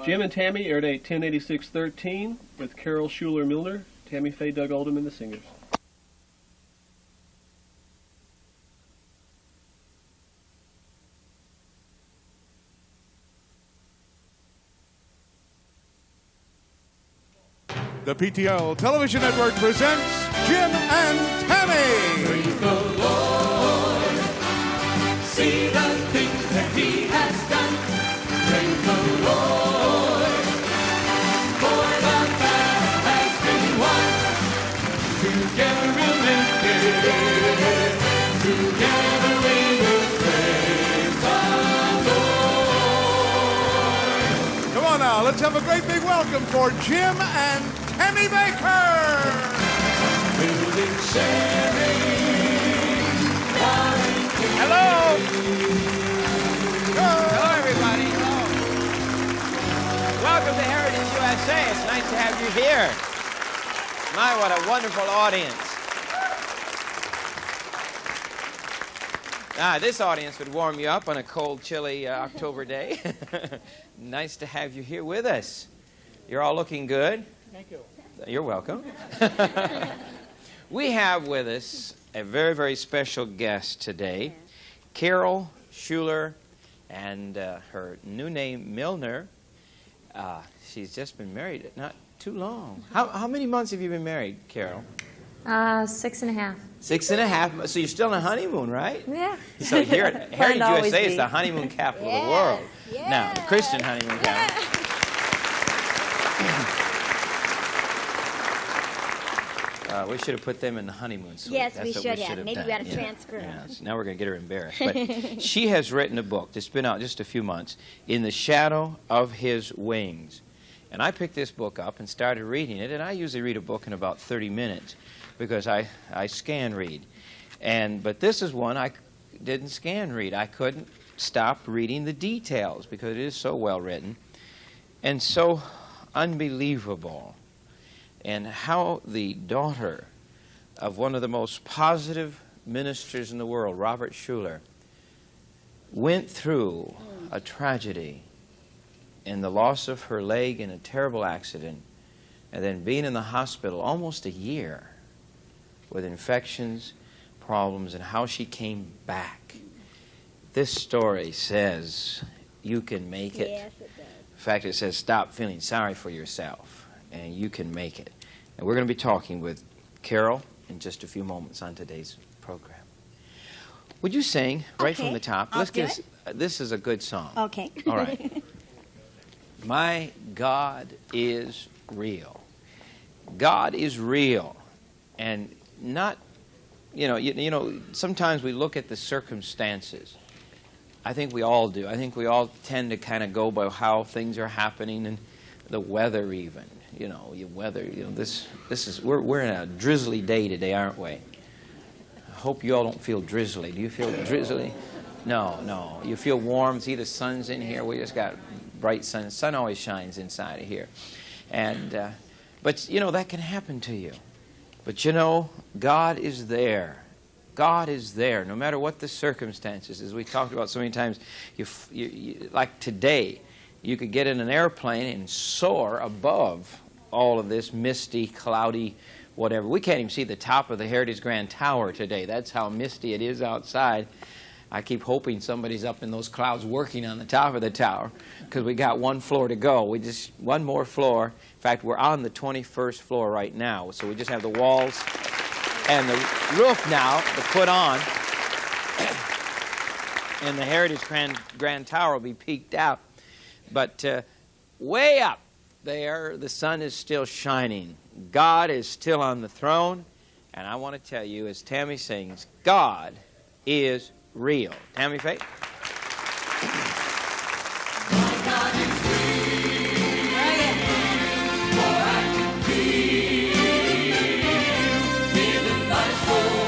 Jim and Tammy aired at 1086-13 with Carol Schuler Milner, Tammy Faye, Doug Oldham, and the singers. The PTL Television Network presents Jim and Tammy. Praise the Lord. See the things that He has done. Praise the Lord. For the battle has been won. Together we'll lift it. Together we will praise the Lord. Come on now, let's have a great big welcome for Jim and Tammy Baker. Building, sharing, Hello. Hello, everybody. Hello. Welcome to Heritage USA. It's nice to have you here. My, what a wonderful audience. This audience would warm you up on a cold, chilly October day. Nice to have you here with us. You're all looking good. Thank you. You're welcome. We have with us a very, very special guest today, Carol Schuler, and her new name, Milner. She's just been married not too long. How many months have you been married, Carol? 6.5. 6.5. So you're still on a honeymoon, right? Yeah. So here at Heritage USA is the honeymoon capital of the world. Yeah. Now, the Christian honeymoon capital. We should have put them in the honeymoon suite. Yes, That's we what should have. done. Maybe we ought to transfer them. Yes. Now we're going to get her embarrassed. But she has written a book that's been out just a few months, In the Shadow of His Wings. And I picked this book up and started reading it, and I usually read a book in about 30 minutes because I scan read. But this is one I didn't scan read. I couldn't stop reading the details because it is so well written and so unbelievable. And how the daughter of one of the most positive ministers in the world, Robert Schuller, went through a tragedy in the loss of her leg in a terrible accident, and then being in the hospital almost a year with infections, problems, and how she came back. This story says you can make it. Yes, it does. In fact, it says stop feeling sorry for yourself, and you can make it. And we're going to be talking with Carol in just a few moments on today's program. Would you sing right from the top? I'll do get this is a good song. Okay. All right. My God is real. God is real, and not, you know, sometimes we look at the circumstances. I think we all do. I think we all tend to kind of go by how things are happening and the weather even. This is we're in a drizzly day today, aren't we? I hope you all don't feel drizzly. Do you feel drizzly? No. You feel warm. See, the sun's in here. We just got bright sun. The sun always shines inside of here. But that can happen to you. But God is there. God is there, no matter what the circumstances. As we talked about so many times, you like today, you could get in an airplane and soar above all of this misty, cloudy, whatever. We can't even see the top of the Heritage Grand Tower today. That's how misty it is outside. I keep hoping somebody's up in those clouds working on the top of the tower because we got one floor to go. One more floor. In fact, we're on the 21st floor right now. So we just have the walls and the roof now to put on. And the Heritage Grand Tower will be peaked out. But way up there, the sun is still shining. God is still on the throne. And I want to tell you, as Tammy sings, God is real. Tammy Faye? My God is real, for I can feel in my soul.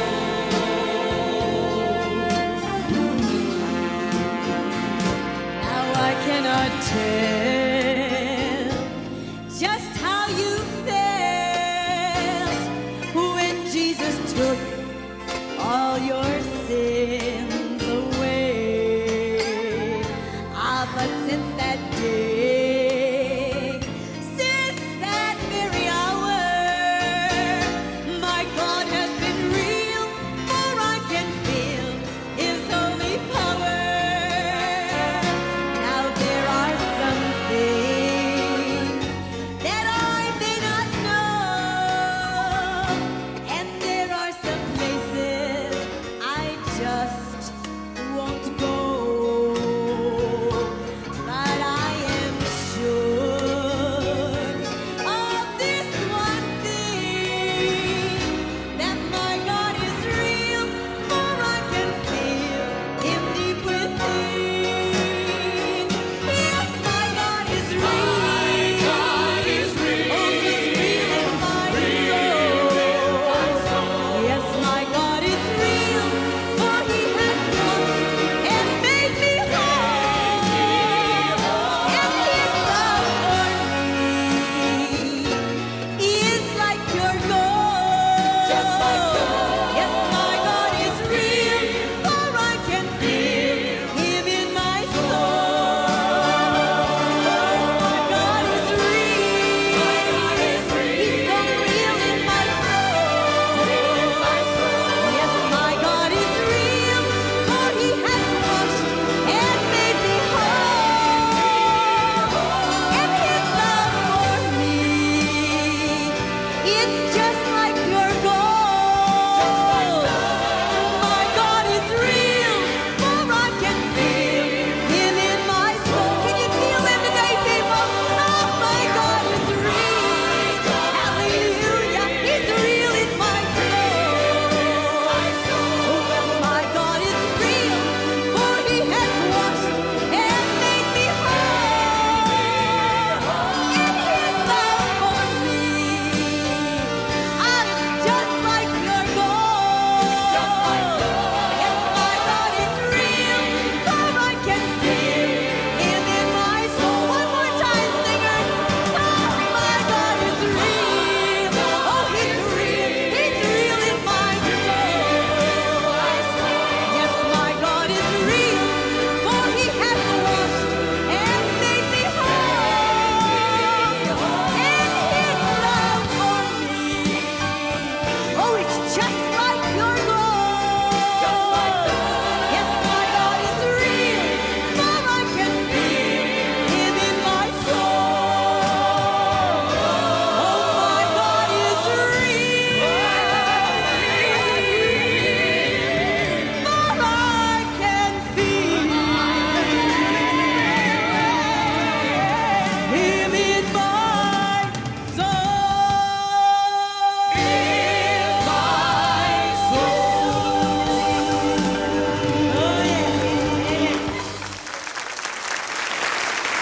Now I cannot tell just how you felt when Jesus took all your sins away. But since that day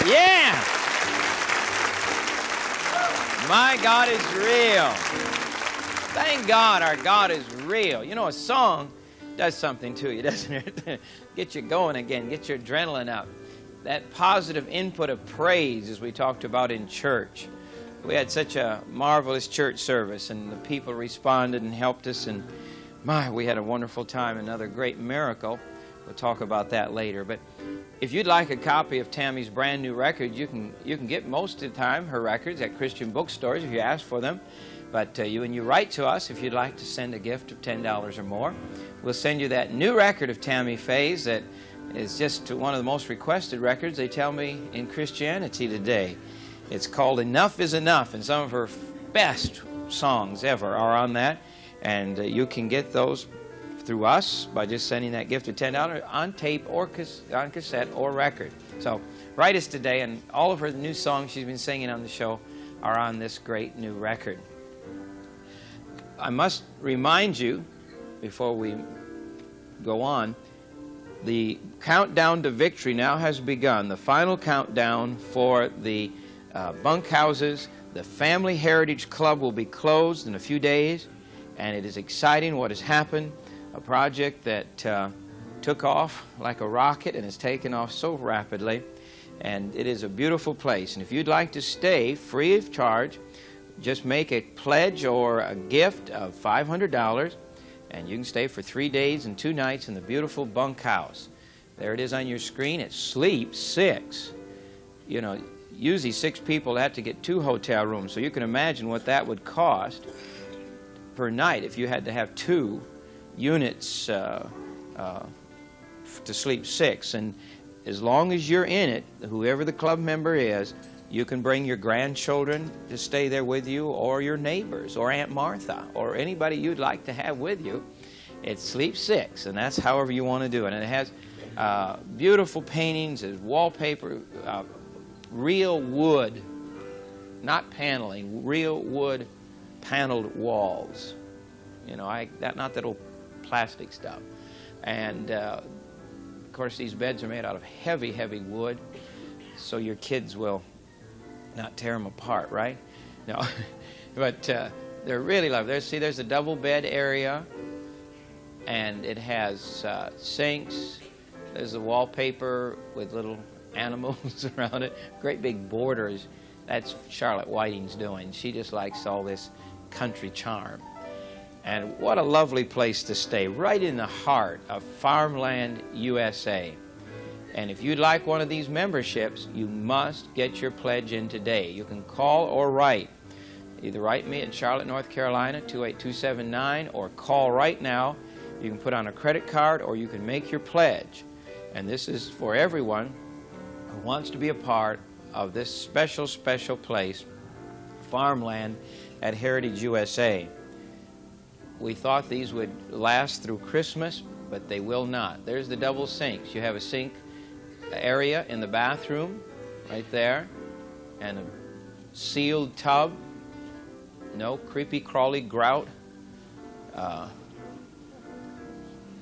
Yeah! My God is real. Thank God our God is real. You know, a song does something to you, doesn't it? Get you going again, get your adrenaline up. That positive input of praise, as we talked about in church. We had such a marvelous church service, and the people responded and helped us, and we had a wonderful time. Another great miracle. We'll talk about that later. But if you'd like a copy of Tammy's brand new record, you can get most of the time her records at Christian bookstores if you ask for them. But you write to us if you'd like to send a gift of $10 or more. We'll send you that new record of Tammy Faye's that is just one of the most requested records, they tell me, in Christianity today. It's called Enough is Enough, and some of her best songs ever are on that. And you can get those through us by just sending that gift of $10 on tape or on cassette or record. So write us today, and all of her new songs she's been singing on the show are on this great new record. I must remind you, before we go on, the countdown to victory now has begun. The final countdown for the bunkhouses. The Family Heritage Club will be closed in a few days, and it is exciting what has happened. A project that took off like a rocket and has taken off so rapidly, and it is a beautiful place. And if you'd like to stay free of charge, just make a pledge or a gift of $500, and you can stay for 3 days and 2 nights in the beautiful bunkhouse. There it is on your screen. It sleeps 6. You know, usually 6 people have to get 2 hotel rooms, so you can imagine what that would cost per night if you had to have 2 units to sleep 6. And as long as you're in it, whoever the club member is, you can bring your grandchildren to stay there with you, or your neighbors, or Aunt Martha, or anybody you'd like to have with you. It sleeps 6, and that's however you want to do it. And it has beautiful paintings, there's wallpaper, real wood, not paneling, real wood paneled walls. You know, not that old plastic stuff. And of course, these beds are made out of heavy, heavy wood, so your kids will not tear them apart, right? No, but they're really lovely. There's a double bed area, and it has sinks. There's the wallpaper with little animals around it. Great big borders. That's Charlotte Whiting's doing. She just likes all this country charm. And what a lovely place to stay, right in the heart of Farmland, USA. And if you'd like one of these memberships, you must get your pledge in today. You can call or write. Either write me at Charlotte, North Carolina, 28279, or call right now. You can put on a credit card, or you can make your pledge. And this is for everyone who wants to be a part of this special, special place, Farmland at Heritage USA. We thought these would last through Christmas, but they will not. There's the double sinks. You have a sink area in the bathroom right there, and a sealed tub. No creepy crawly grout.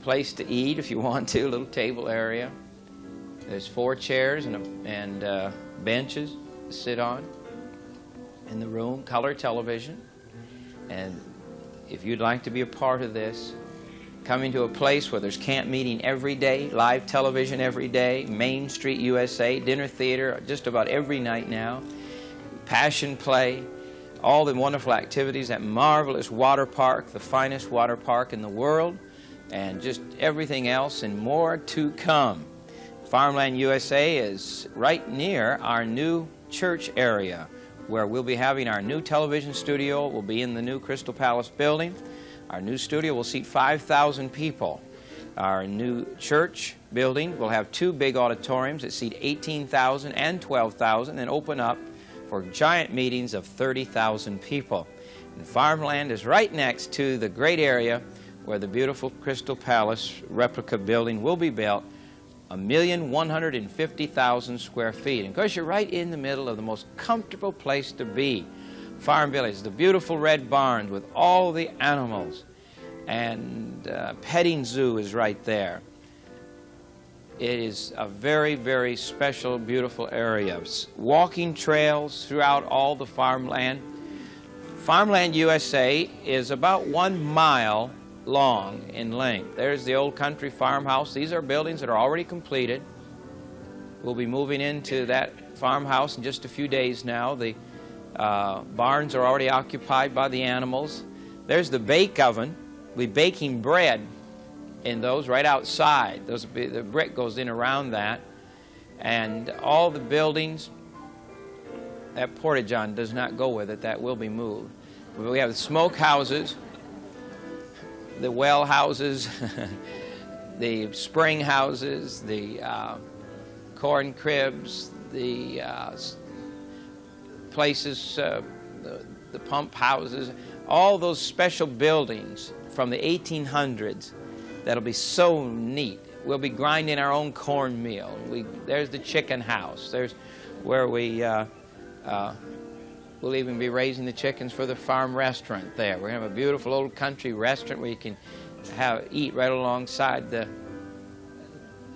Place to eat if you want to, a little table area. There's 4 chairs and benches to sit on in the room, color television. And if you'd like to be a part of this, coming to a place where there's camp meeting every day, live television every day, Main Street USA, dinner theater just about every night now, passion play, all the wonderful activities, that marvelous water park, the finest water park in the world, and just everything else and more to come. Farmland USA is right near our new church area, where we'll be having our new television studio. We'll be in the new Crystal Palace building. Our new studio will seat 5,000 people. Our new church building will have 2 big auditoriums that seat 18,000 and 12,000 and open up for giant meetings of 30,000 people. And Farmland is right next to the great area where the beautiful Crystal Palace replica building will be built, 1,150,000 square feet. And of course, you're right in the middle of the most comfortable place to be. Farm Village, the beautiful red barns with all the animals, and petting zoo is right there. It is a very, very special, beautiful area. Walking trails throughout all the farmland. Farmland USA is about 1 mile long in length. There's the old country farmhouse. These are buildings that are already completed. We'll be moving into that farmhouse in just a few days now. The barns are already occupied by the animals. There's the bake oven. We're baking bread in those right outside. The brick goes in around that. And all the buildings, that porta-john does not go with it. That will be moved. We have the smoke houses, the well houses, the spring houses, the corn cribs, the places, the pump houses, all those special buildings from the 1800s that'll be so neat. We'll be grinding our own cornmeal. There's the chicken house. There's where we'll even be raising the chickens for the farm restaurant there. We're going to have a beautiful old country restaurant where you can eat right alongside the...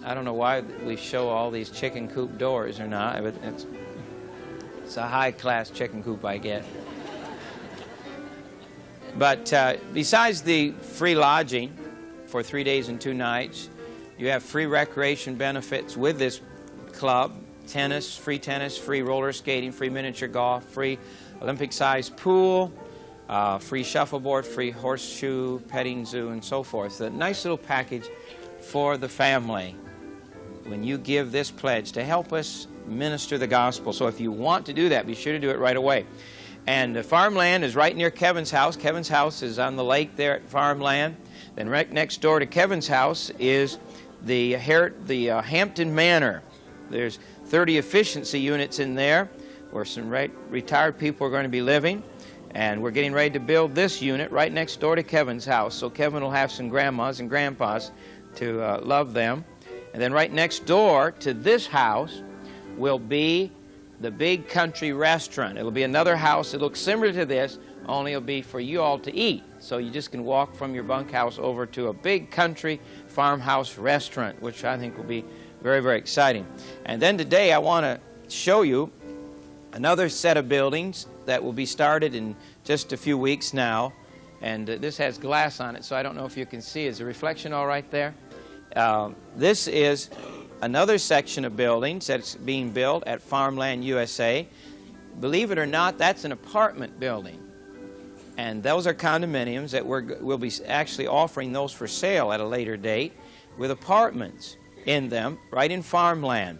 I don't know why we show all these chicken coop doors or not, but it's a high-class chicken coop, I guess. But besides the free lodging for 3 days and 2 nights, you have free recreation benefits with this club. Tennis, free roller skating, free miniature golf, free Olympic-sized pool, free shuffleboard, free horseshoe, petting zoo, and so forth. So a nice little package for the family when you give this pledge to help us minister the gospel. So if you want to do that, be sure to do it right away. And the farmland is right near Kevin's house. Kevin's house is on the lake there at farmland. Then right next door to Kevin's house is the Hampton Manor. There's 30 efficiency units in there where some retired people are going to be living. And we're getting ready to build this unit right next door to Kevin's house. So Kevin will have some grandmas and grandpas to love them. And then right next door to this house will be the Big Country Restaurant. It'll be another house that looks similar to this, only it'll be for you all to eat. So you just can walk from your bunkhouse over to a Big Country Farmhouse Restaurant, which I think will be very, very exciting. And then today I want to show you another set of buildings that will be started in just a few weeks now. And this has glass on it, so I don't know if you can see. Is the reflection all right there? This is another section of buildings that's being built at Farmland USA. Believe it or not, that's an apartment building. And those are condominiums that we'll be actually offering those for sale at a later date with apartments in them, right in farmland.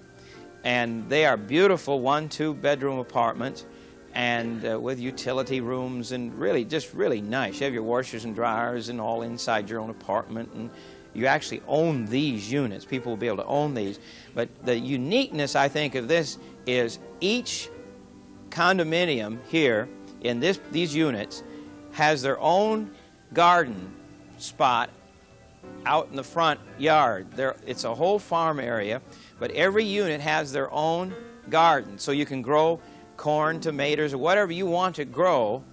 And they are beautiful 1-2 bedroom apartments and with utility rooms and just really nice. You have your washers and dryers and all inside your own apartment, and you actually own these units. People will be able to own these. But the uniqueness, I think, of this is each condominium here in these units has their own garden spot out in the front yard. It's a whole farm area, but every unit has their own garden. So you can grow corn, tomatoes, or whatever you want to grow,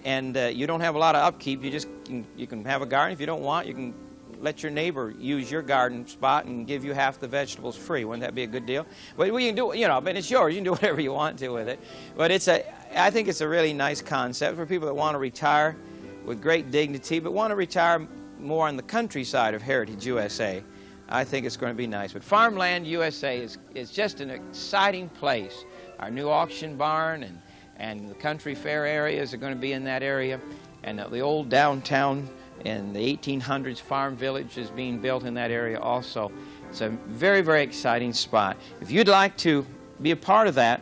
and you don't have a lot of upkeep. You can have a garden. If you don't want, you can let your neighbor use your garden spot and give you half the vegetables free. Wouldn't that be a good deal? But we can do, but it's yours. You can do whatever you want to with it. But I think it's a really nice concept for people that want to retire with great dignity, but want to retire more on the countryside of Heritage USA. I think it's going to be nice. But Farmland USA is just an exciting place. Our new auction barn and the country fair areas are going to be in that area. And the old downtown and the 1800s farm village is being built in that area also. It's a very, very exciting spot. If you'd like to be a part of that,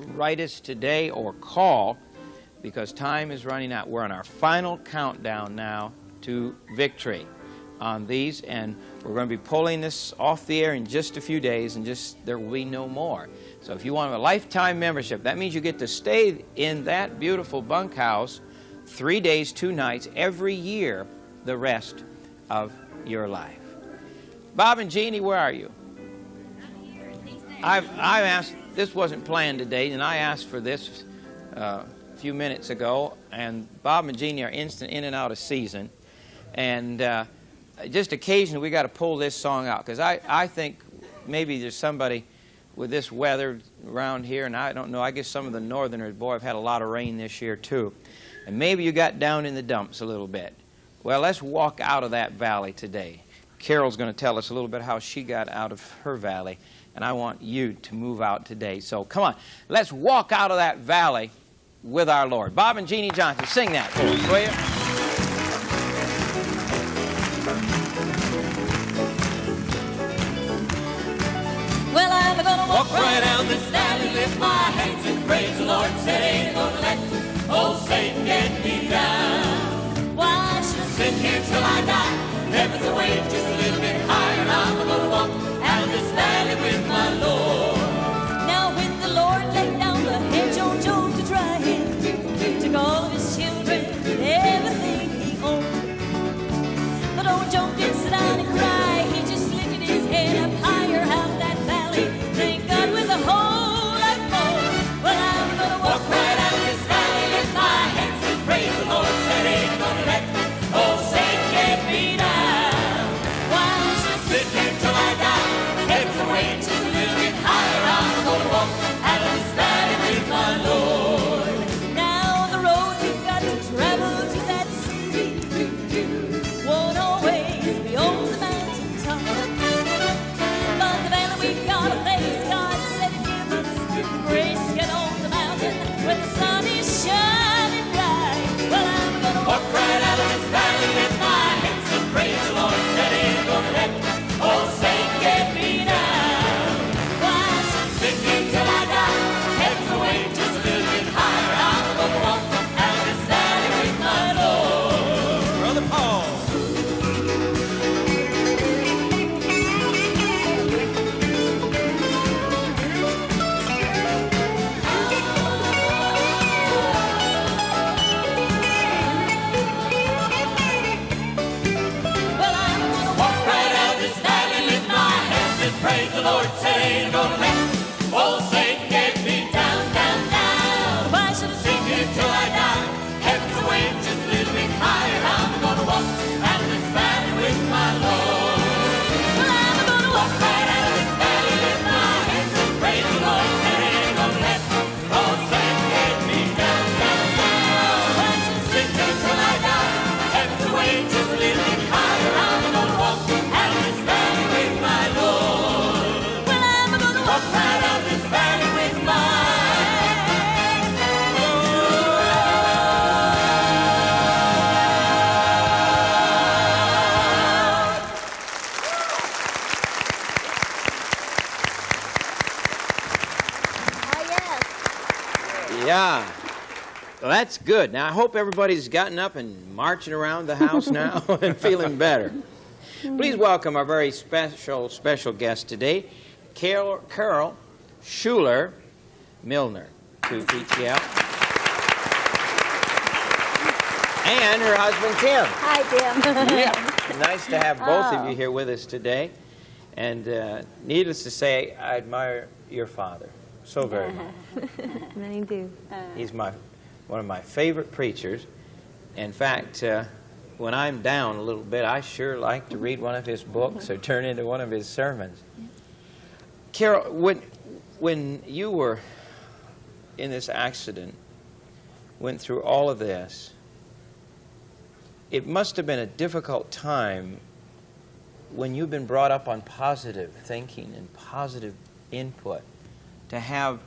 write us today or call, because time is running out. We're on our final countdown now to victory on these, and we're going to be pulling this off the air in just a few days, and there will be no more. So if you want a lifetime membership, that means you get to stay in that beautiful bunkhouse 3 days, 2 nights, every year, the rest of your life. Bob and Jeannie, where are you? I've asked, this wasn't planned today, and I asked for this a few minutes ago, and Bob and Jeannie are instant in and out of season. And just occasionally we got to pull this song out, because I think maybe there's somebody with this weather around here, and I don't know, I guess some of the northerners, boy, have had a lot of rain this year too. And maybe you got down in the dumps a little bit. Well, let's walk out of that valley today. Carol's going to tell us a little bit how she got out of her valley, and I want you to move out today. So come on, let's walk out of that valley with our Lord. Bob and Jeannie Johnson, sing that for us, will you? Well, I'm gonna Walk right down this valley, lift my hands and praise the Lord. Said ain't gonna let old Satan get me down. Why should I Sit here till I die. Heaven's away just a little bit higher. And I'm gonna walk out of this valley with my Lord. Now when the Lord laid down the hedge on Job to try him, took all of his children and everything he owned. But old Job didn't sit down and cry, he just lifted his head up higher out of that valley. Thank God with a whole lot more. Well, I'm gonna walk right out of this valley, lift my hands and praise the Lord. Said ain't gonna let old Satan get me down. Why should I Sit here till I die. Heaven's away just a little bit higher. I'm gonna walk out of this valley with my Lord. Now the road we've got to travel to that city won't always be on the mountaintop. But the valley we've got a place God said to give us grace to get on the mountain when the sun is shining bright. Well, I'm gonna Walk right out of this valley with my hands and praise the Lord. Said ain't gonna let old Satan get me down. why should Sit here till I die. Heaven's away just a little bit higher. I'm gonna walk out of this valley with my Lord. Brother Paul. well, I'm gonna Walk right out of this valley, lift my hands and praise the Lord. Said ain't gonna let old Satan get me down, down, down. why should I Sit here till I die. Heaven's away just a little bit higher. I'm gonna walk out of this valley with my Lord. well, I'm gonna Walk right out of this valley, lift my hands and praise the Lord. Said ain't gonna let old Satan get me down, down, down. Sit here till I die. Heaven's away just a little bit higher. I'm gonna walk out of this valley with my Lord. well, I'm gonna Walk right out of this valley with my Yeah. Well, that's good. Now, I hope everybody's gotten up and marching around the house now and feeling better. Please welcome our very special guest today, Carol Schuler Milner, to PTL. And her husband, Tim. Hi, Tim. Yeah. Nice to have both of you here with us today. And needless to say, I admire your father so very much. Many do. He's one of my favorite preachers. In fact, when I'm down a little bit, I sure like to read one of his books or turn into one of his sermons. Carol, when you were in this accident, went through all of this, it must have been a difficult time when you've been brought up on positive thinking and positive input to have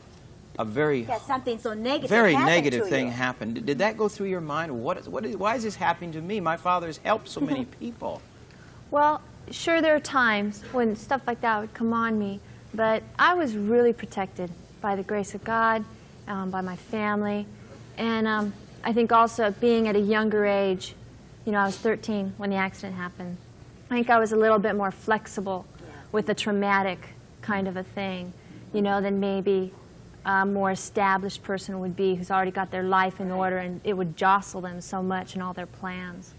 a very something so negative very happened negative to thing you. happened. Did that go through your mind? Why is this happening to me? My father has helped so many people. Well, sure, there are times when stuff like that would come on me, but I was really protected by the grace of God, by my family, and I think also being at a younger age, you know, I was 13 when the accident happened. I think I was a little bit more flexible with a traumatic kind of a thing, you know, than maybe a more established person would be who's already got their life in order, and it would jostle them so much in all their plans.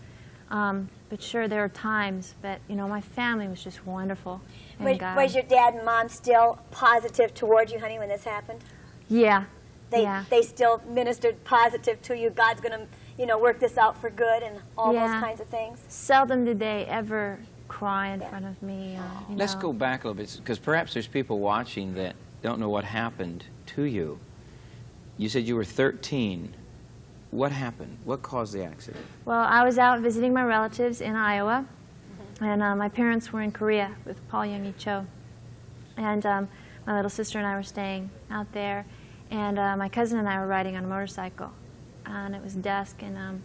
But sure, there are times, but, you know, my family was just wonderful. And God. Was your dad and mom still positive toward you, honey, when this happened? Yeah. They yeah. they still ministered positive to you. God's going to work this out for good and all Yeah. those kinds of things? Seldom did they ever cry in front of me. Let's go back a little bit, because perhaps there's people watching that don't know what happened to you. You said you were 13. What happened? What caused the accident? Well, I was out visiting my relatives in Iowa, and my parents were in Korea with Paul Young-hee Cho. And my little sister and I were staying out there, and my cousin and I were riding on a motorcycle. And it was dusk, and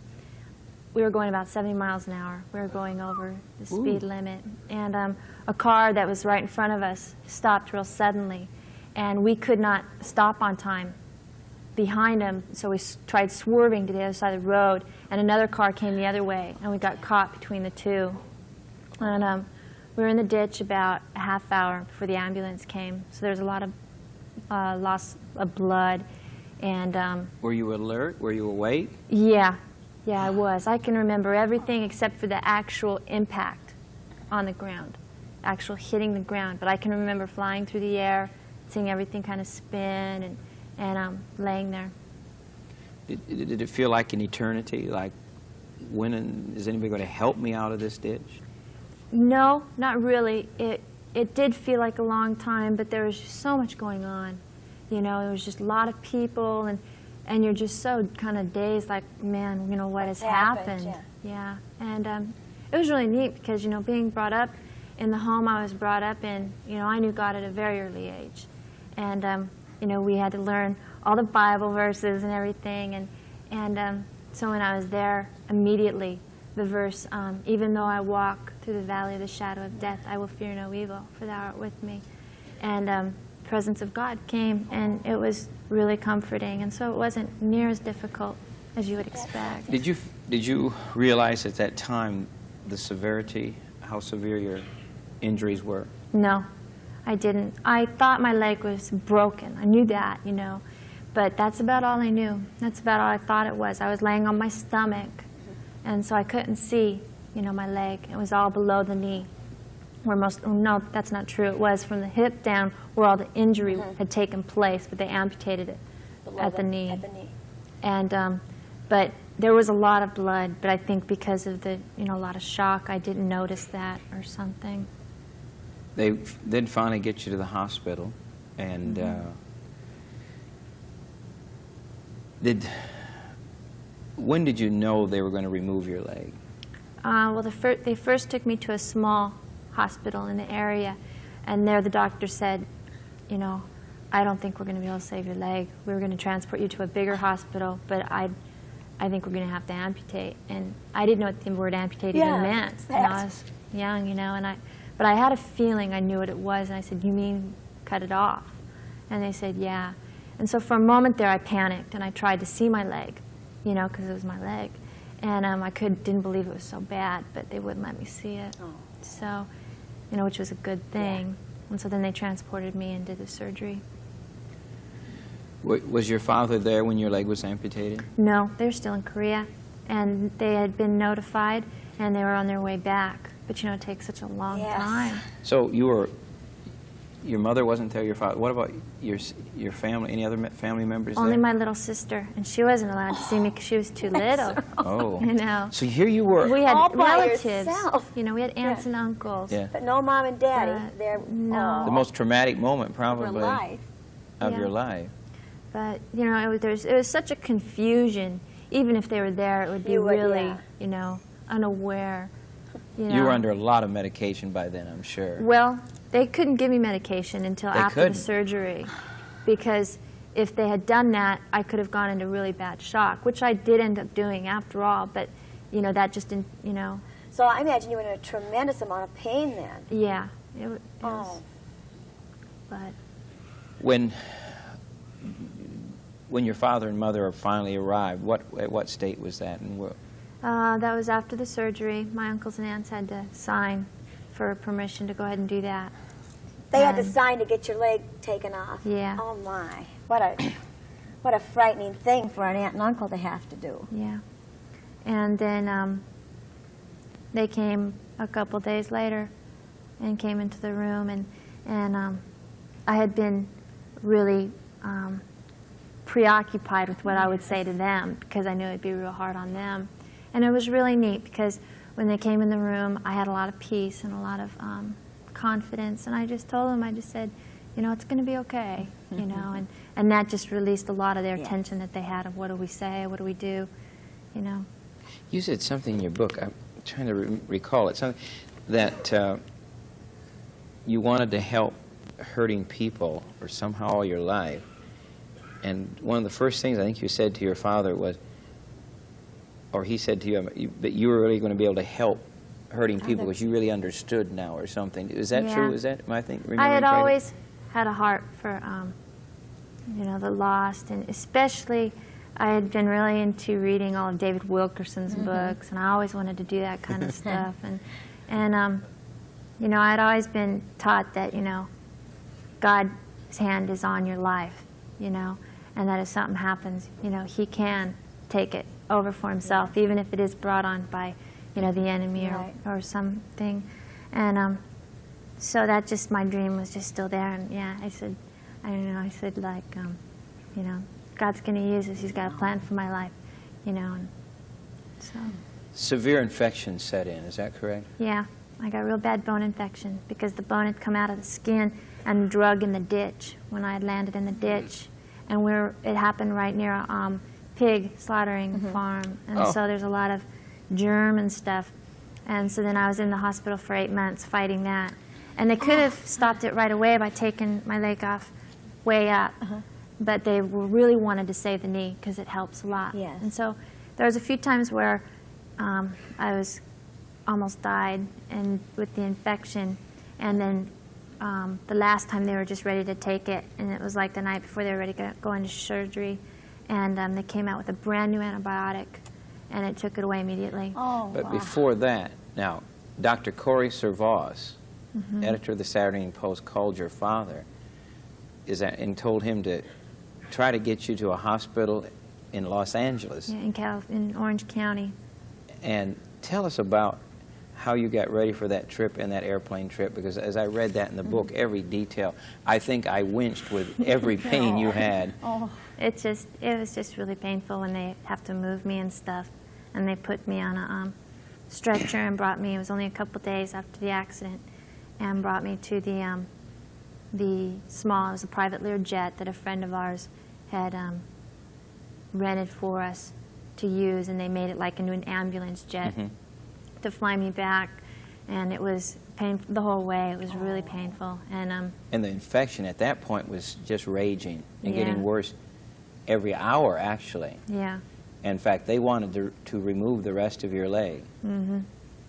we were going about 70 miles an hour. We were going over the speed limit. And a car that was right in front of us stopped real suddenly, and we could not stop on time behind him, so we tried swerving to the other side of the road, and another car came the other way, and we got caught between the two. And we were in the ditch about a half hour before the ambulance came, so there was a lot of loss of blood. And Were you alert? Were you awake? yeah, I was. I can remember everything except for the actual impact on the ground, actual hitting the ground. But I can remember flying through the air, seeing everything kind of spin, and laying there. Did it feel like an eternity? Like, when is anybody going to help me out of this ditch? No, not really. It did feel like a long time, but there was just so much going on. There was just a lot of people, and you're just so kind of dazed, like, man, what has happened? Yeah. And it was really neat because, being brought up in the home I was brought up in, I knew God at a very early age. And, we had to learn all the Bible verses and everything. And so when I was there, immediately, the verse, even though I walk through the valley of the shadow of death, I will fear no evil, for thou art with me. And presence of God came, and it was really comforting, and so it wasn't near as difficult as you would expect. Did you realize at that time the severity, how severe your injuries were? No, I didn't. I thought my leg was broken. I knew that, but that's about all I knew. That's about all I thought it was. I was laying on my stomach, and so I couldn't see, my leg. It was all below the knee. No, that's not true. It was from the hip down where all the injury had taken place, but they amputated it at the knee. At the knee. And but there was a lot of blood, but I think because of the a lot of shock, I didn't notice that or something. They did finally get you to the hospital, and when did you know they were going to remove your leg? Well, they first took me to a small hospital in the area, and there the doctor said, I don't think we're going to be able to save your leg. We were going to transport you to a bigger hospital, but I think we're going to have to amputate. And I didn't know what the word amputate even meant. I was young, but I had a feeling I knew what it was, and I said, you mean cut it off? And they said, yeah. And so for a moment there I panicked, and I tried to see my leg, because it was my leg. And I didn't believe it was so bad, but they wouldn't let me see it. Oh. So, which was a good thing. And so then they transported me and did the surgery. Was your father there when your leg was amputated? No, they were still in Korea, and they had been notified, and they were on their way back. But it takes such a long time. So your mother wasn't there, your father. What about your family? Any other family members Only there? my little sister, and she wasn't allowed to see me because she was too little. Oh. So here you were. We had All by relatives. yourself. We had aunts and uncles. Yeah. But no mom and daddy. They're no. The most traumatic moment, for probably, life. of Yeah. your life. But it was such a confusion. Even if they were there, it would be really, unaware. You were under a lot of medication by then, I'm sure. Well, they couldn't give me medication until They after couldn't? the surgery, because if they had done that, I could have gone into really bad shock, which I did end up doing after all. But that just didn't, So I imagine you were in a tremendous amount of pain then. yeah. It was, Oh. but When your father and mother finally arrived, at what state was that? And that was after the surgery. My uncles and aunts had to sign for permission to go ahead and do that. They had to sign to get your leg taken off. Yeah. Oh my. What a frightening thing for an aunt and uncle to have to do. Yeah. And then they came a couple days later and came into the room, and I had been really preoccupied with what I would say to them because I knew it'd be real hard on them. And it was really neat because when they came in the room, I had a lot of peace and a lot of confidence. And I just told them, I just said, you know, it's going to be okay, you know. And that just released a lot of their tension that they had of what do we say, what do we do, you know. You said something in your book, I'm trying to recall it, something that you wanted to help hurting people or somehow all your life. And one of the first things I think you said to your father was, or he said to you, that you were really going to be able to help hurting people because you really understood now or something. Is that true? Is that, I think, I had always had a heart for, you know, the lost, and especially I had been really into reading all of David Wilkerson's books, and I always wanted to do that kind of stuff. And you know, I'd always been taught that, you know, God's hand is on your life, you know, and that if something happens, you know, He can take it over for Himself, even if it is brought on by, you know, the enemy or something. And so that just, my dream was just still there. And yeah, I said, I don't know, I said like, you know, God's going to use this. He's got a plan for my life, you know. And so. Severe infection set in, is that correct? Yeah, I got a real bad bone infection because the bone had come out of the skin and drug in the ditch when I had landed in the ditch. And it happened right near a pig slaughtering farm. And so there's a lot of germ and stuff. And so then I was in the hospital for 8 months fighting that. And they could have stopped it right away by taking my leg off way up. But they really wanted to save the knee because it helps a lot. Yes. And so there was a few times where I was almost died and with the infection. And then the last time they were just ready to take it, and it was like the night before they were ready to go into surgery. And they came out with a brand new antibiotic, and it took it away immediately. But before that, now, Dr. Corey Servaz, editor of the Saturday Evening Post, called your father and told him to try to get you to a hospital in Los Angeles. Yeah, in Orange County. And tell us about how you got ready for that trip and that airplane trip, because as I read that in the book, every detail, I think I winced with every pain you had. It was just really painful when they have to move me and stuff. And they put me on a stretcher and brought me, it was only a couple days after the accident, and brought me to the small, it was a private Learjet that a friend of ours had rented for us to use, and they made it like into an ambulance jet to fly me back. And it was painful the whole way. It was really painful. And the infection at that point was just raging and getting worse every hour, actually. Yeah. In fact, they wanted to remove the rest of your leg.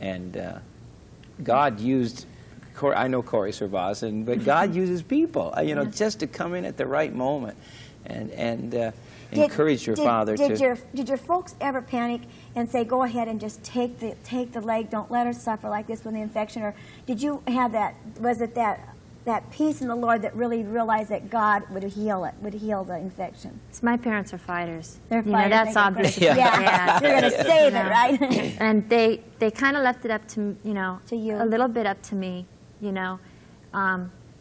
And God used, I know Corey Servaz, but God uses people, you know, just to come in at the right moment and encourage your father to. Did your folks ever panic and say, go ahead and just take the leg, don't let her suffer like this with the infection? Or did you have that, was it that peace in the Lord that really realized that God would heal it, would heal the infection? So my parents are fighters. They're you fighters. know, that's obvious. Yeah. You're going to save it, right? And they kind of left it up to, you know, To you. a little bit up to me, you know,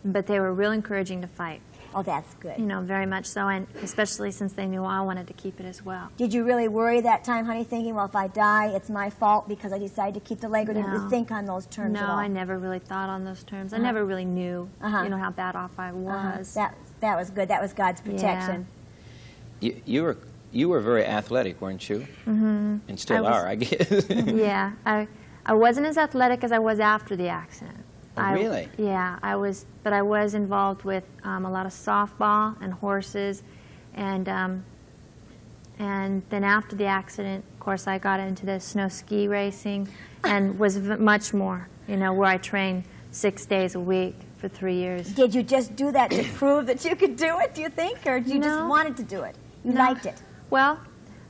but they were real encouraging to fight. Oh, that's good. You know, very much so, and especially since they knew I wanted to keep it as well. Did you really worry that time, honey, thinking, well, if I die, it's my fault because I decided to keep the leg, or did you think on those terms no, at all? I never really thought on those terms. I never really knew, you know, how bad off I was. That was good. That was God's protection. You were very athletic, weren't you? And still are, I guess. Yeah, I wasn't as athletic as I was after the accident. Really? Yeah, I was, but I was involved with a lot of softball and horses, and then after the accident, of course, I got into the snow ski racing, and was much more, you know, where I trained 6 days a week for 3 years. Did you just do that to prove that you could do it, do you think, or you just wanted to do it? You liked it? Well,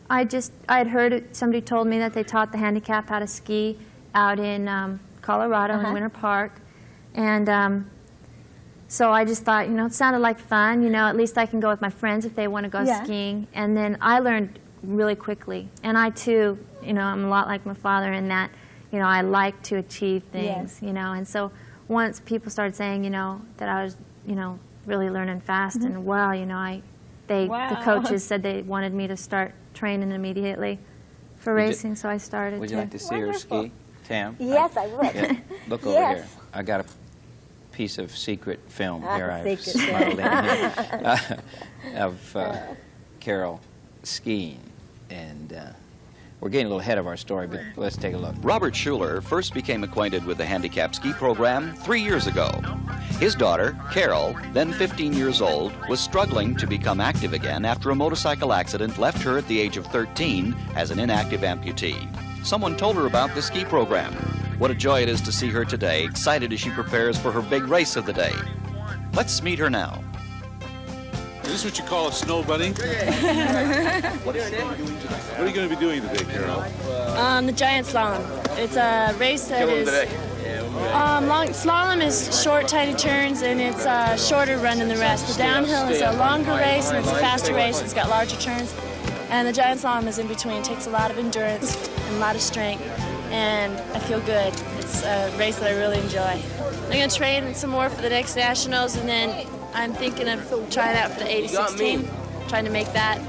I'd heard somebody told me that they taught the handicapped how to ski out in Colorado in Winter Park. And so I just thought, you know, it sounded like fun. You know, at least I can go with my friends if they want to go skiing. And then I learned really quickly. And I, too, you know, I'm a lot like my father in that, you know, I like to achieve things, you know. And so once people started saying, you know, that I was, you know, really learning fast and well, you know, the Wow. coaches said they wanted me to start training immediately for Would you- racing, so I started. Would you like to see her Wonderful. ski, Tam? Yes, I would. Yeah, look over Yes. here. I got a piece of secret film here. I've secret smuggled in here of Carol skiing, and we're getting a little ahead of our story, but let's take a look. Robert Schuler first became acquainted with the handicap ski program 3 years ago. His daughter, Carol, then 15 years old, was struggling to become active again after a motorcycle accident left her at the age of 13 as an inactive amputee. Someone told her about the ski program. What a joy it is to see her today, excited as she prepares for her big race of the day. Let's meet her now. Is this what you call a snow bunny? What are you going to be doing today, Carol? The giant slalom. It's a race that is long. Slalom is short, tiny turns, and it's a shorter run than the rest. The downhill is a longer race, and it's a faster race. It's got larger turns, and the giant slalom is in between. It takes a lot of endurance and a lot of strength, and I feel good. It's a race that I really enjoy. I'm going to train some more for the next nationals, and then I'm thinking of trying out for the 86 team, trying to make that,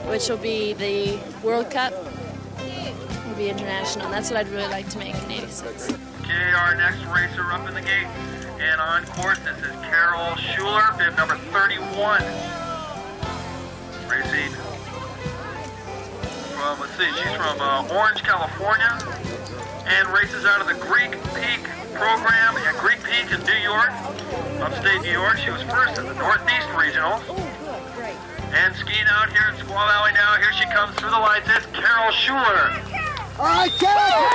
which will be the World Cup. Will be international. That's what I'd really like to make in 86. Okay, our next racer up in the gate and on course, this is Carol Schuler, bib number 31. Racing from, let's see, she's from Orange, California, and races out of the Greek Peak program at Greek Peak in New York, upstate New York. She was first in the Northeast Regionals. And skiing out here in Squaw Valley now, here she comes through the lights, it's Carol Schuler. All right, Carol!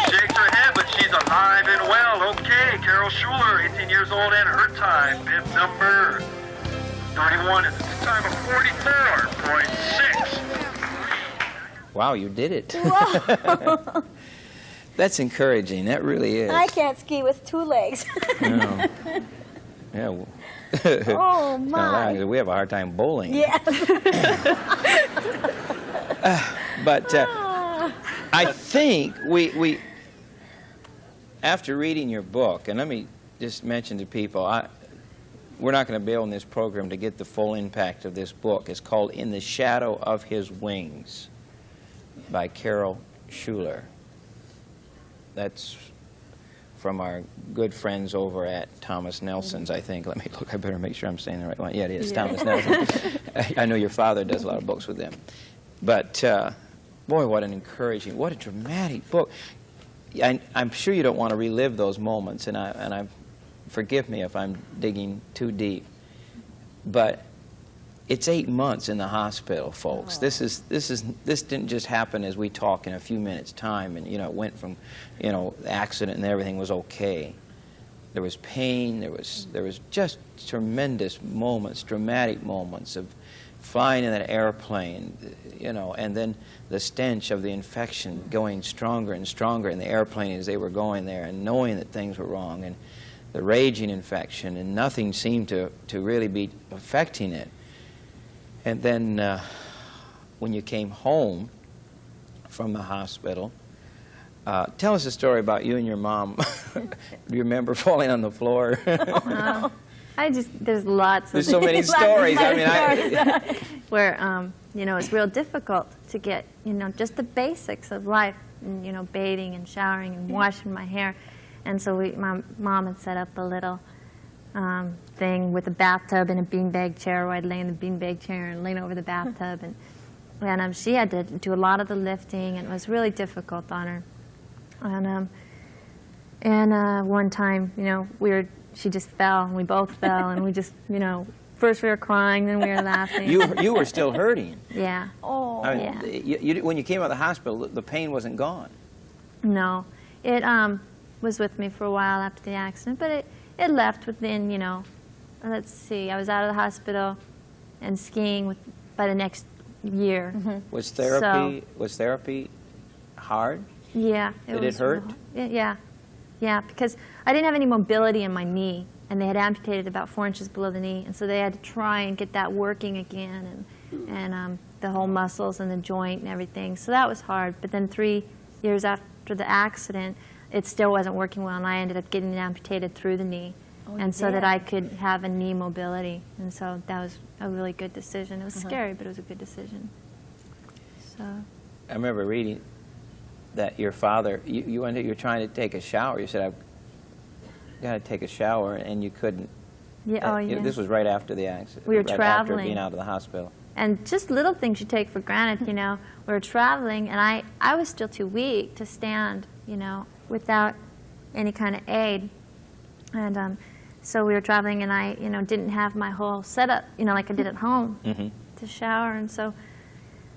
Shakes her head, but she's alive and well. Okay, Carol Schuler, 18 years old, and her time, bib number 31, is a time of 44.6. Wow, you did it. Whoa. That's encouraging. That really is. I can't ski with two legs. No. Yeah. Oh, my. We have a hard time bowling. Yes. But I think we after reading your book, and let me just mention to people, we're not going to be able in this program to get the full impact of this book. It's called In the Shadow of His Wings by Carol Schuler. That's from our good friends over at Thomas Nelson's, I think. Let me look. I better make sure I'm saying the right one. Yeah, it is Thomas Nelson. I know your father does a lot of books with them. But, boy, what an encouraging, what a dramatic book. I'm sure you don't want to relive those moments, and forgive me if I'm digging too deep. But it's 8 months in the hospital, folks. Oh. This didn't just happen as we talk in a few minutes' time, and it went from, the accident and everything was okay. There was pain. There was just tremendous moments, dramatic moments of flying in that airplane, and then the stench of the infection going stronger and stronger in the airplane as they were going there, and knowing that things were wrong, and the raging infection, and nothing seemed to really be affecting it. And then when you came home from the hospital, tell us a story about you and your mom. Do you remember falling on the floor? There's lots. There's so many stories. Where it's real difficult to get just the basics of life, and, bathing and showering and washing my hair, and so my mom had set up a little thing with a bathtub and a beanbag chair where I'd lay in the beanbag chair and lean over the bathtub, and she had to do a lot of the lifting, and it was really difficult on her. And one time, she just fell, and we both fell, and we just, first we were crying, then we were laughing. You were still hurting. Yeah. Oh. Yeah. When you came out of the hospital, the pain wasn't gone. No. It was with me for a while after the accident, but it left within, let's see, I was out of the hospital and skiing by the next year. Mm-hmm. Was therapy hard? Yeah. Did it hurt? Yeah. Yeah, because I didn't have any mobility in my knee, and they had amputated about 4 inches below the knee, and so they had to try and get that working again, and the whole muscles and the joint and everything. So that was hard. But then 3 years after the accident, it still wasn't working well, and I ended up getting it amputated through the knee, Oh, and you so that did? I could have a knee mobility. And so that was a really good decision. It was Uh-huh. scary, but it was a good decision. So I remember reading that your father, you were trying to take a shower. You said, I've got to take a shower, and you couldn't. yeah, oh yeah. This was right after the accident. We were right after traveling. being out of the hospital. And just little things you take for granted, you know. We were traveling, and I was still too weak to stand, you know, without any kind of aid. And so we were traveling, and I, you know, didn't have my whole setup, you know, like I did at home to shower. And so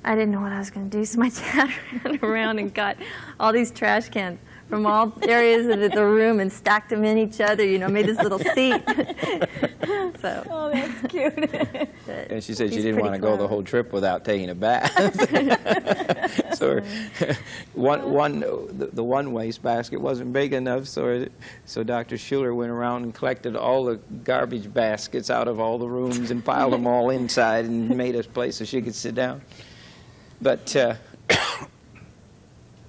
I didn't know what I was going to do. So my dad ran around and got all these trash cans from all areas of the room and stacked them in each other, you know, made this little seat. So, Oh, that's cute. And she said she He's didn't want to pretty go the whole trip without taking a bath. So the one wastebasket wasn't big enough, so Dr. Schuler went around and collected all the garbage baskets out of all the rooms and piled them all inside and made a place so she could sit down. But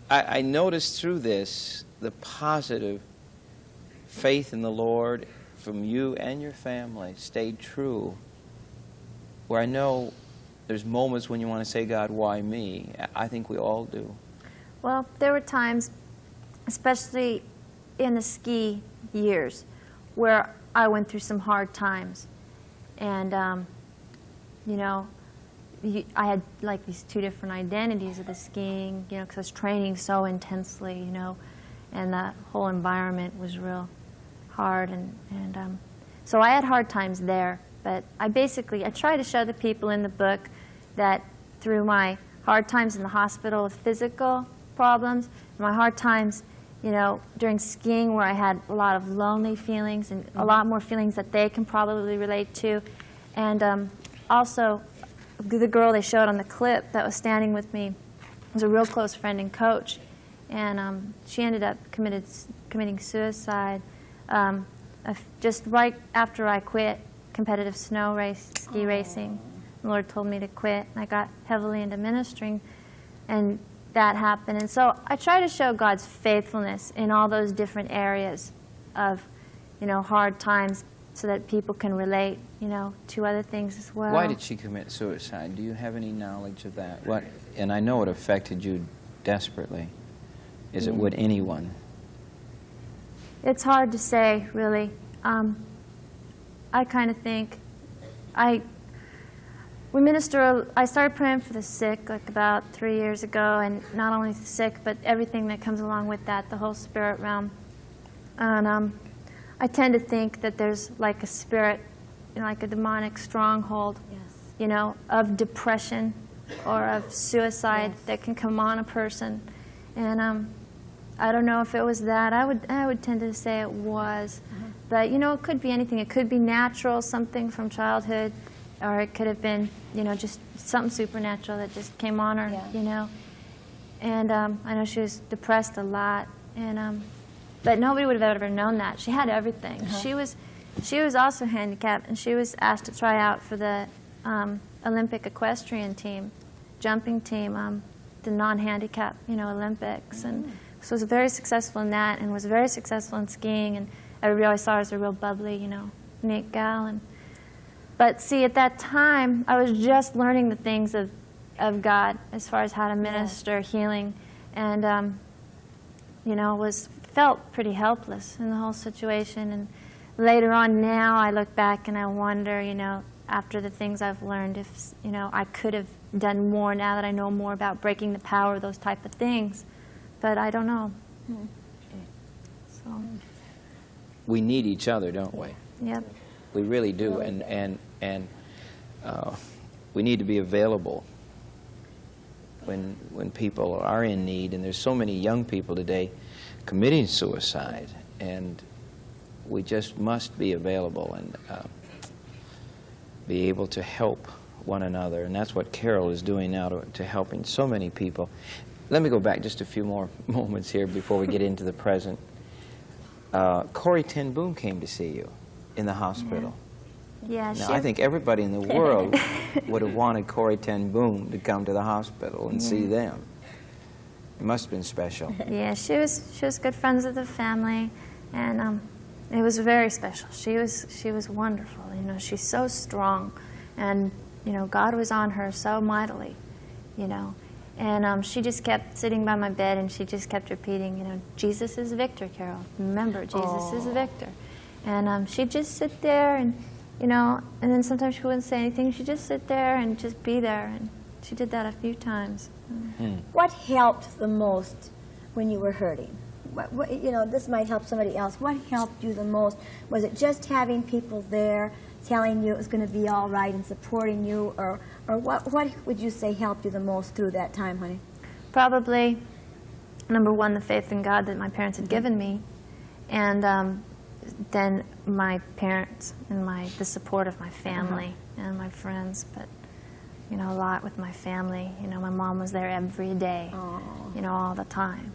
I noticed through this the positive faith in the Lord from you and your family stayed true. Where I know there's moments when you want to say, God, why me? I think we all do. well, there were times, especially in the ski years, where I went through some hard times. And, you know, I had like these two different identities of the skiing, you know, because I was training so intensely, you know, and the whole environment was real hard. And so I had hard times there. But I try to show the people in the book that through my hard times in the hospital with physical problems, my hard times, you know, during skiing where I had a lot of lonely feelings and a lot more feelings that they can probably relate to. And also, the girl they showed on the clip that was standing with me was a real close friend and coach. And she ended up committing suicide just right after I quit competitive ski racing. The Lord told me to quit, and I got heavily into ministering, and that happened. And so I try to show God's faithfulness in all those different areas of, you know, hard times, so that people can relate, you know, to other things as well. Why did she commit suicide? Do you have any knowledge of that? What? And I know it affected you desperately. As it would anyone. It's hard to say, really. I kind of think I started praying for the sick like about 3 years ago, and not only the sick, but everything that comes along with that, the whole spirit realm. And I tend to think that there's like a spirit, you know, like a demonic stronghold, you know, of depression or of suicide that can come on a person. And I don't know if it was that. I would tend to say it was. But, you know, it could be anything. It could be natural, something from childhood, or it could have been, you know, just something supernatural that just came on her, you know. And I know she was depressed a lot, and but nobody would have ever known that. She had everything. She was also handicapped, and she was asked to try out for the Olympic equestrian team, jumping team, the non-handicap, you know, Olympics, and so was very successful in that, and was very successful in skiing, and everybody always saw her as a real bubbly, you know, neat gal. But see, at that time, I was just learning the things of God as far as how to minister healing, and you know, felt pretty helpless in the whole situation. And later on, now I look back and I wonder, you know, after the things I've learned, if, you know, I could have done more now that I know more about breaking the power of those type of things. But I don't know. So. We need each other, don't we? Yep. We really do, and we need to be available when people are in need. And there's so many young people today committing suicide, and we just must be available and be able to help one another. And that's what Carol is doing now to helping so many people. Let me go back just a few more moments here before we get into the present. Corrie ten Boom came to see you in the hospital. Yeah, now, I think everybody in the world would have wanted Corrie ten Boom to come to the hospital and see them. It must have been special. Yeah, she was good friends with the family, and it was very special. She was wonderful. You know, she's so strong, and you know, God was on her so mightily. You know, and she just kept sitting by my bed, and she just kept repeating, you know, Jesus is victor, Carol. Remember, Jesus is victor. And she'd just sit there, and you know, and then sometimes she wouldn't say anything. She'd just sit there and just be there, and she did that a few times. What helped the most when you were hurting? What, you know, this might help somebody else. What helped you the most? Was it just having people there telling you it was going to be all right and supporting you, or what would you say helped you the most through that time, honey? Probably, number one, the faith in God that my parents had given me, and then my parents and the support of my family and my friends. But you know, a lot with my family. You know, my mom was there every day. You know, all the time.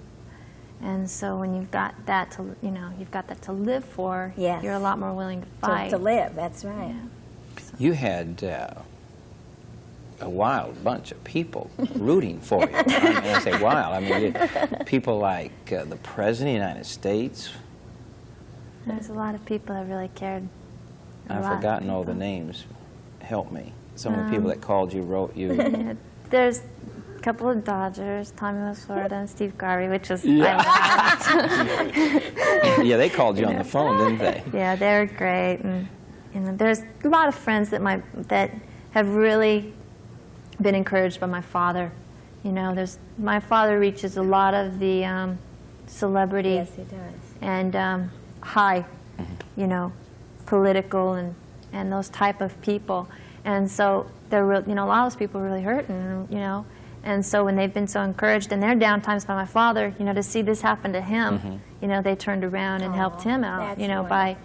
And so when you've got that to, you know, you've got that to live for, Yes. you're a lot more willing to fight. To live, that's right. Yeah. You had a wild bunch of people rooting for you. I mean, I say wild. I mean, people like the President of the United States. There's a lot of people that really cared. I've forgotten all the names. Help me. Some of the people that called you, wrote you. Yeah, there's a couple of Dodgers, Tommy Lasorda and Steve Garvey, which was Yeah, they called you on the phone, didn't they? Yeah, they're great, and you know, there's a lot of friends that have really been encouraged by my father. You know, my father reaches a lot of the celebrity. Yes, he does. And high, you know, political and those type of people. And so they're real, you know, a lot of those people are really hurting, you know. And so when they've been so encouraged in their down times by my father, you know, to see this happen to him, you know, they turned around and helped him out, you know, by,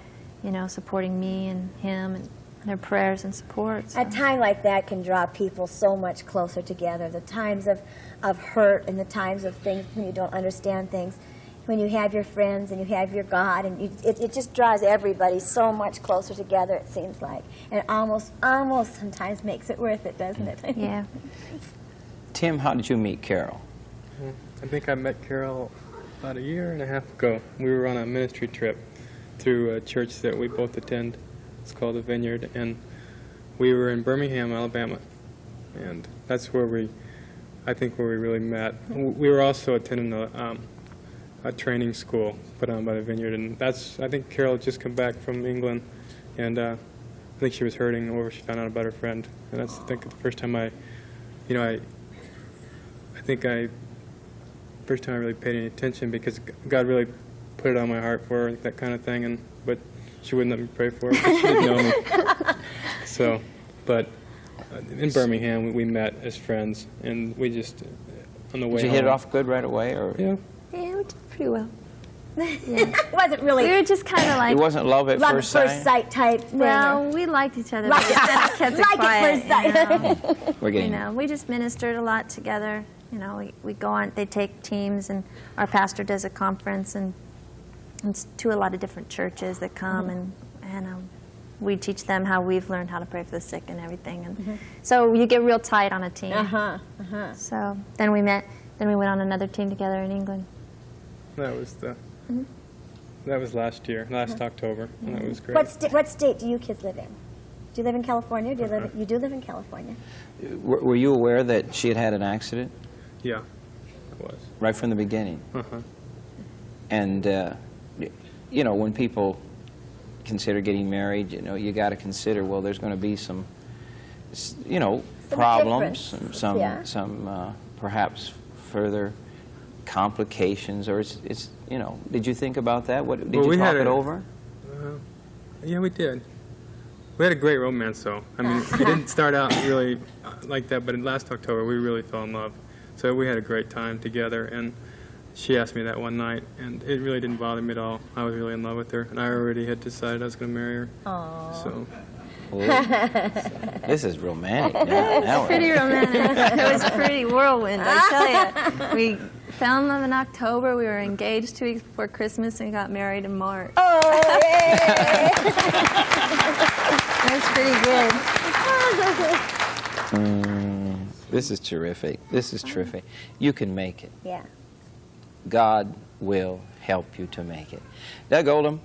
you know, supporting me and him and their prayers and support. So. A time like that can draw people so much closer together. The times of hurt and the times of things when you don't understand things. When you have your friends and you have your God, and it just draws everybody so much closer together, it seems like. And almost sometimes makes it worth it, doesn't it? Yeah. Tim, how did you meet Carol? I think I met Carol about a year and a half ago. We were on a ministry trip through a church that we both attend. It's called the Vineyard, and we were in Birmingham, Alabama, and that's where we really met. We were also attending a training school put on by the Vineyard, and I think Carol had just come back from England, and I think she was hurting over she found out about her friend, and that's, I think, the first time I really paid any attention, because God really put it on my heart for her, that kind of thing, but she wouldn't let me pray for her, because she didn't know me. So, but in Birmingham, we met as friends, and we just, on the way Did you hit it off good right away, or? Yeah. Yeah, we did pretty well. It wasn't really. We were just kind of like. It wasn't love at first sight? Type thing. Well, we liked each other. Like but we kinda kept it like quiet, at first sight. you know? We're getting. You know, we just ministered a lot together. You know, we go on. They take teams, and our pastor does a conference, and it's to a lot of different churches that come, and we teach them how we've learned how to pray for the sick and everything, and so you get real tight on a team. So then we met. Then we went on another team together in England. That was last year, last October, and that was great. What state do you kids live in? Do you live in California? You do live in California. Were you aware that she had had an accident? Yeah, I was. Right from the beginning. And you know, when people consider getting married, you know, you got to consider, well, there's going to be some, you know, problems, some perhaps further complications, or it's you know, did you think about that? Did you talk it over? Yeah, we did. We had a great romance, though. I mean, it didn't start out really like that, but last October we really fell in love. So we had a great time together, and she asked me that one night, and it really didn't bother me at all. I was really in love with her, and I already had decided I was going to marry her. Aww. So. This is romantic. It's pretty romantic. It was pretty whirlwind, I tell you. We fell in love in October. We were engaged 2 weeks before Christmas, and we got married in March. Oh, yay! That's pretty good. This is terrific. This is terrific. You can make it. Yeah. God will help you to make it. Doug Oldham,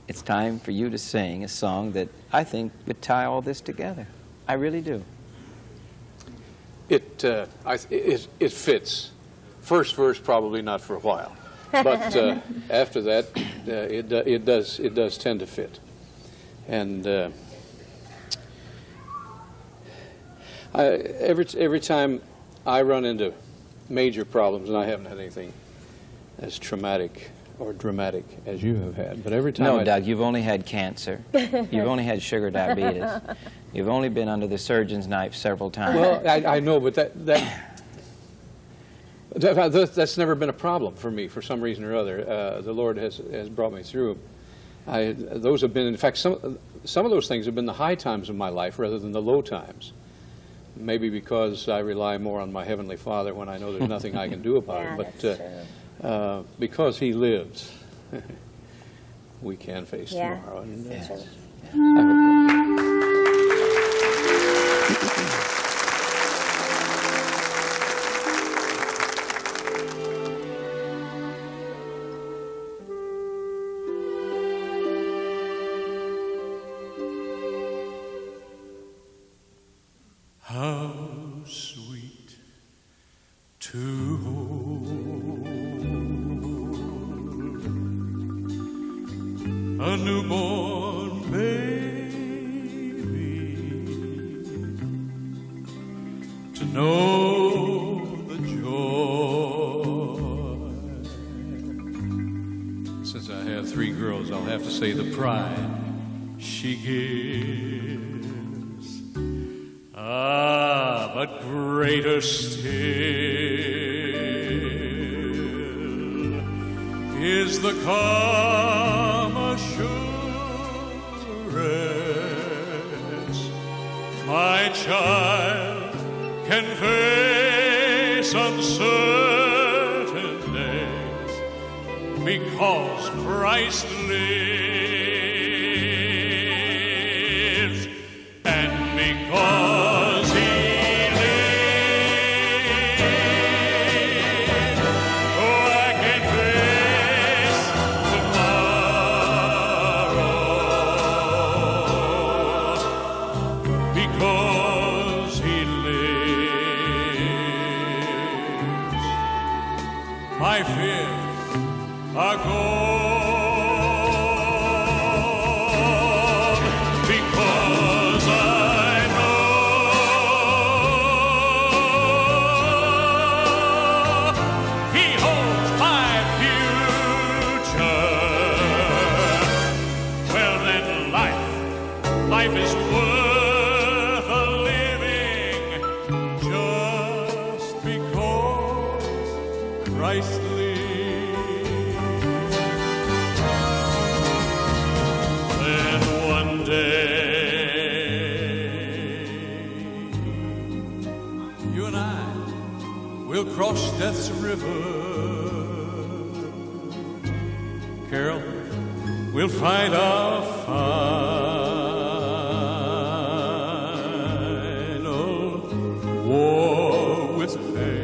it's time for you to sing a song that I think would tie all this together. I really do. It fits. First verse probably not for a while, but after that it does tend to fit. And every time I run into major problems, and I haven't had anything as traumatic or dramatic as you have had, but every time No, Doug, you've only had cancer. You've only had sugar diabetes. You've only been under the surgeon's knife several times. Well, I know, but that's never been a problem for me for some reason or other. The Lord has brought me through. Those have been, in fact, some of those things have been the high times of my life rather than the low times. Maybe because I rely more on my Heavenly Father when I know there's nothing I can do about it. But because He lives, we can face tomorrow. And, How sweet to hold a newborn baby, to know the joy. Since I have 3 girls, I'll have to say the pride she gives. But greater still is the calm assurance my child can face uncertain days because Christ lives, and because He my fears are gone, because I know He holds my future. Well then, life is worth a living just because Christ lives. Then one day, you and I will cross death's river. Carol, we'll fight our final war with pain.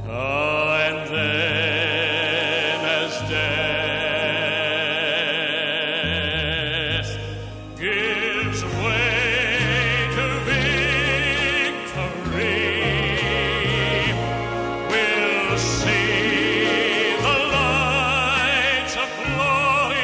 And then as death gives way to victory, we'll see the lights of glory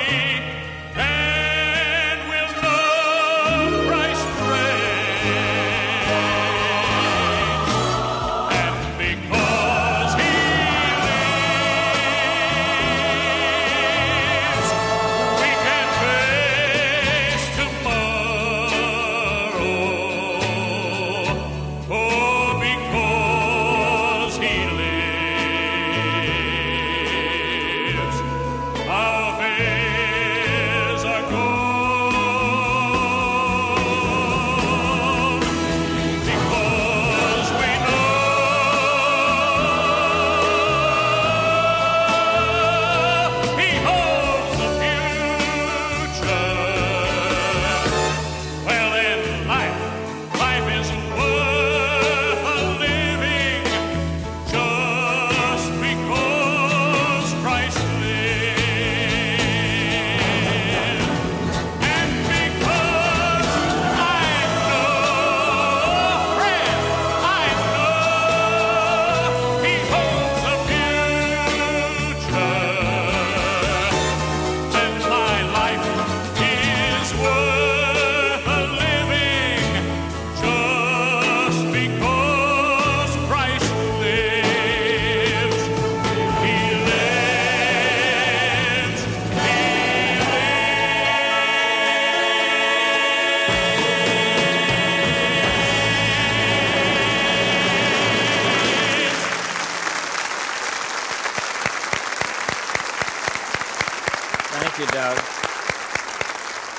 Thank you, Doug.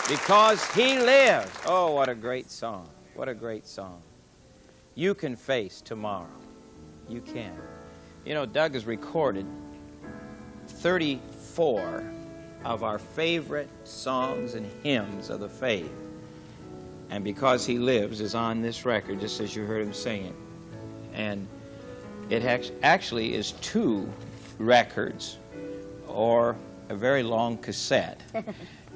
Because He lives. Oh, what a great song. What a great song. You can face tomorrow. You can. You know, Doug has recorded 34 of our favorite songs and hymns of the faith. And Because He Lives is on this record, just as you heard him sing it. And it actually is 2 records or a very long cassette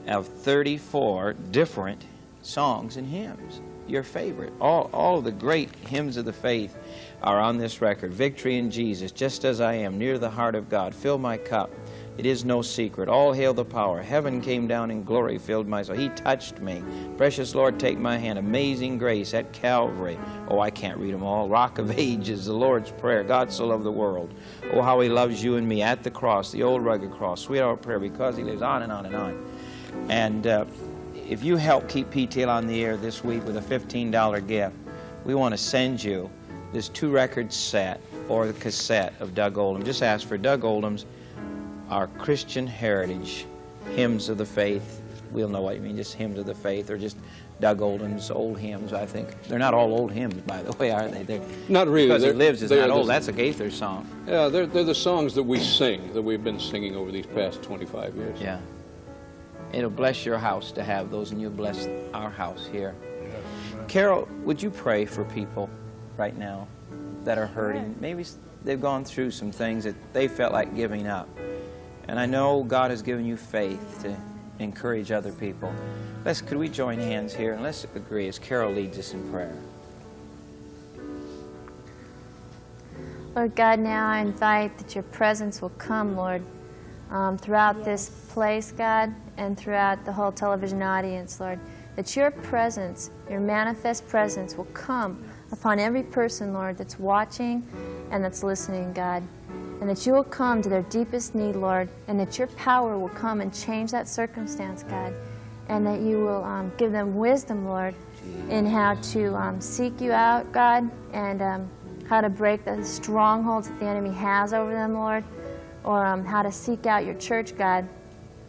of 34 different songs and hymns. Your favorite. All of the great hymns of the faith are on this record. Victory in Jesus, Just As I Am, Near the Heart of God, Fill My Cup, It Is No Secret, All Hail the Power, Heaven Came Down in Glory, Filled My Soul, He Touched Me, Precious Lord, Take My Hand, Amazing Grace, At Calvary, oh, I can't read them all, Rock of Ages, The Lord's Prayer, God So Loved the World, Oh, How He Loves You and Me, At the Cross, The Old Rugged Cross, Sweet Hour of Prayer, Because He Lives, on and on and on. And if you help keep PTL on the air this week with a $15 gift, we want to send you this 2-record set or the cassette of Doug Oldham. Just ask for Doug Oldham's Our Christian Heritage Hymns of the Faith. We'll know what you mean, just Hymns of the Faith, or just Doug Oldham's old hymns, I think. They're not all old hymns, by the way, are they? They're, not really. Because He Lives is not old. That's a Gaither song. Yeah, they're the songs that we sing, that we've been singing over these past 25 years. Yeah. It'll bless your house to have those, and you'll bless our house here. Carol, would you pray for people right now that are hurting? Maybe they've gone through some things that they felt like giving up. And I know God has given you faith to encourage other people. Could we join hands here, and let's agree as Carol leads us in prayer. Lord God, now I invite that your presence will come, Lord, throughout this place, God, and throughout the whole television audience, Lord, that your presence, your manifest presence will come upon every person, Lord, that's watching and that's listening, God, and that you will come to their deepest need, Lord, and that your power will come and change that circumstance, God, and that you will give them wisdom, Lord, in how to seek you out, God, and how to break the strongholds that the enemy has over them, Lord, or how to seek out your church, God,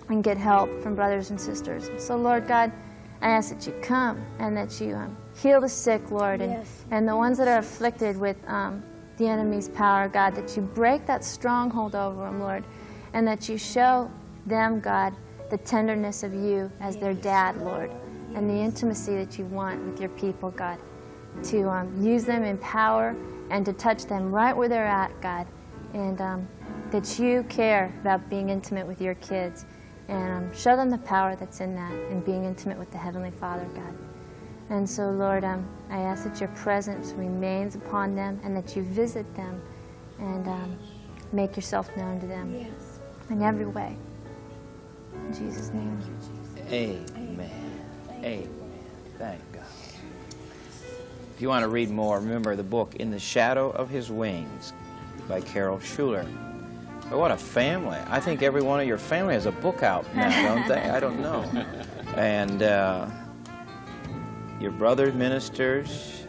and get help from brothers and sisters. So, Lord God, I ask that you come and that you heal the sick, Lord, and the ones that are afflicted with the enemy's power, God, that you break that stronghold over them, Lord, and that you show them, God, the tenderness of you as their dad, Lord, and the intimacy that you want with your people, God, to use them in power and to touch them right where they're at, God, and that you care about being intimate with your kids. And show them the power that's in that, and being intimate with the Heavenly Father, God. And so, Lord, I ask that your presence remains upon them, and that you visit them and make yourself known to them in every way. In Jesus' name. Amen. Amen. Thank God. If you want to read more, remember the book In the Shadow of His Wings by Carol Schuler. But what a family. I think every one of your family has a book out now, don't they? I don't know. And your brother ministers.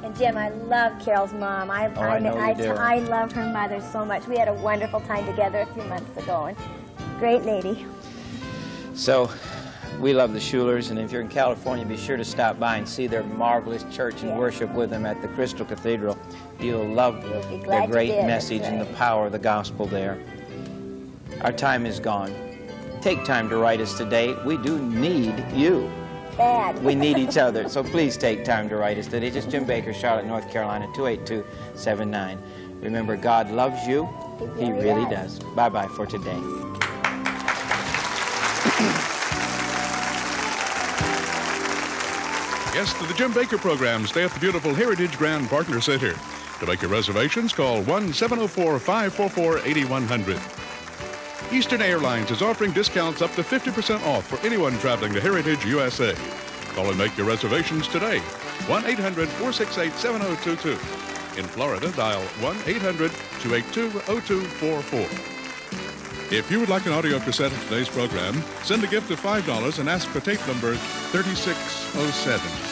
And Jim, I love Carol's mom. I love her mother so much. We had a wonderful time together a few months ago, and great lady. So we love the Schulers, and if you're in California, be sure to stop by and see their marvelous church and worship with them at the Crystal Cathedral. You'll love their great message and the power of the gospel there. Our time is gone. Take time to write us today. We do need you. Bad. We need each other, so please take time to write us today. Just Jim Baker, Charlotte, North Carolina, 28279. Remember, God loves you. He really does. Bye-bye for today. Guests of the Jim Baker program stay at the beautiful Heritage Grand Partner Center. To make your reservations, call 1-704-544-8100. Eastern Airlines is offering discounts up to 50% off for anyone traveling to Heritage USA. Call and make your reservations today. 1-800-468-7022. In Florida, dial 1-800-282-0244. If you would like an audio cassette of today's program, send a gift of $5 and ask for tape number 3607.